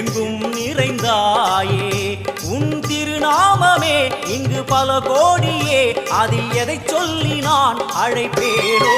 எங்கும் நிறைந்தாயே உன் திருநாமமே இங்கு பல கோடியே அதில் எதை சொல்லி நான் அழைப்பேனோ